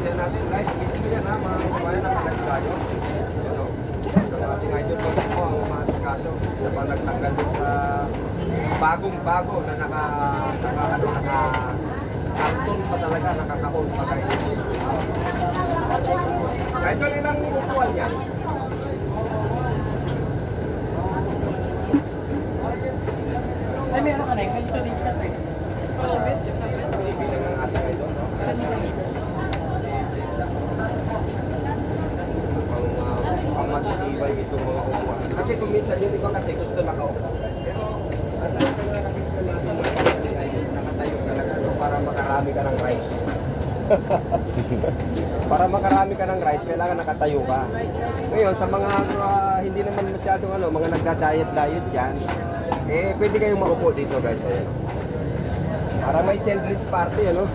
share natin live. Gusto nyo yan ha, mga kabayan na live tayo. Ano? Ang ating idol po po ang mga kaso na pang nagtanggal din sa bagong-bago na karton pa talaga, nakakahon pa kayo. Idol, ilang upuan yan? Ay, meron ka na yung insulin ka tayo. Bilang ng ating idol, no? Ang matitibay itong mga upuan. Kasi kung minsan yung iba kasi gusto nakaupo. Pero ang tayo na nakista natin nakatayo talaga no? Para makarami ka ng rice. Para makarami ka ng rice, kailangan nakatayo ka. Ngayon, sa mga hindi naman masyadong mga nagda-diet dyan, pwede kayong maupo dito guys. Ayan. Para may children's party, ano?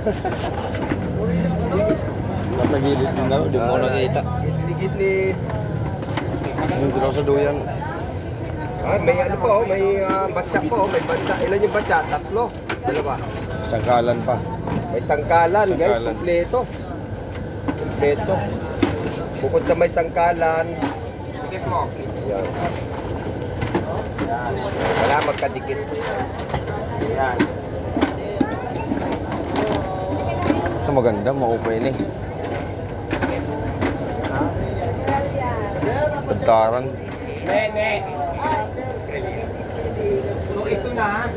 Nasa gilid din daw, di mo nakita. Gilid-gilid. Hindi daw sa duyan. May ano po, may batsa po, may batsa. Ilan yung batsa? 3. Dalawa. Sangkalan pa. May sangkalan, guys, Sangkalan. kompleto. Kompleto. Bukod sa may sangkalan. Dikit mo. Yan. Wala magkadikit. Yan. Ito maganda, maupo ini. Pagtaran. Nene. So ito na.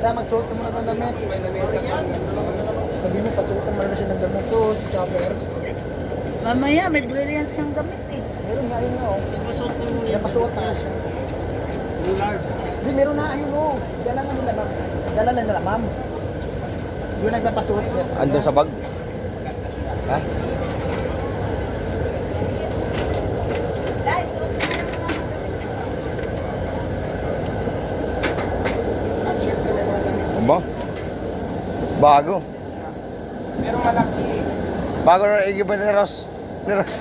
Ada, magsuot ka muna ng damit. Sabi mo, pasuotan mo na siya ng damit to, si Chopper. Mamaya, may brilliant siyang gamit eh. Meron nga yun o. Pasuot na siya. Large. Hindi, meron na ayun o. Dala na nila, ma'am. Dala na nila, ma'am. Yung nagpapasuot. Andun sa bag. Ha? Aba? Bago. Merong malaki. Bago na igiba ni Ross. Ni Ross.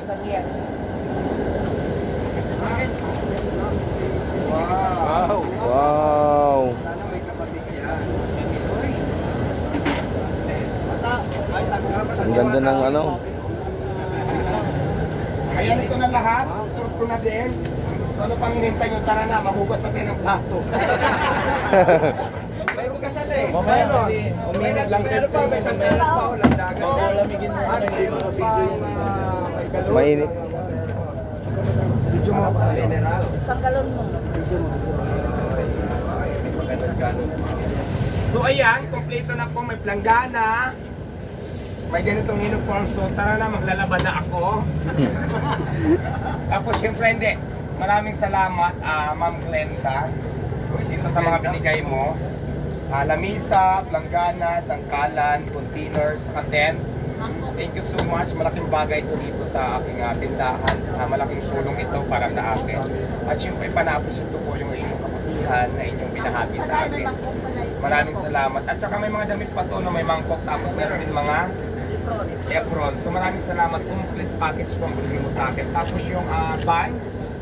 Wow. Wow. Sana may kapatid yan. Ang ganda ng ano. Kaya nito na lahat, suot ko na din. So ano pang hinintay nyo? Tara na, mahugas natin ang plato. May hugasan eh. Mamaya Ano? kasi uminit lang Meron sa pa, may sandalan pa, landagan. Oo, lamigin mo At na yung meron pa may galon. Mainit. Video mo pa. Mineral. Panggalon mo. So ayan, kompleto na po, may planggana. May ganitong uniform, so tara na, maglalaba na ako. Tapos syempre hindi, maraming salamat Ma'am Glenda. Dito sa mga binigay mo. Lamisa, planggana, sangkalan, containers, saka tent. Thank you so much. Malaking bagay ito dito sa aking tindahan. Malaking tulong ito para sa akin. At syempre, pana-appreciate ko po yung inyong kapatihan na inyong binahagi sa akin. Maraming salamat. At saka may mga damit pa to na may mangkok. Tapos meron din mga apron. So maraming salamat. Complete package po ang binigay mo sa akin. Tapos yung van.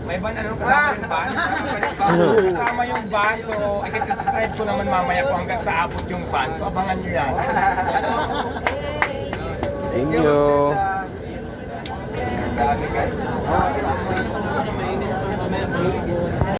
May van, ano kasama yung van? Kasama yung van. So i-describe ko naman mamaya kung hanggang sa abot yung van. So abangan nyo yan. Thank you. Dami guys.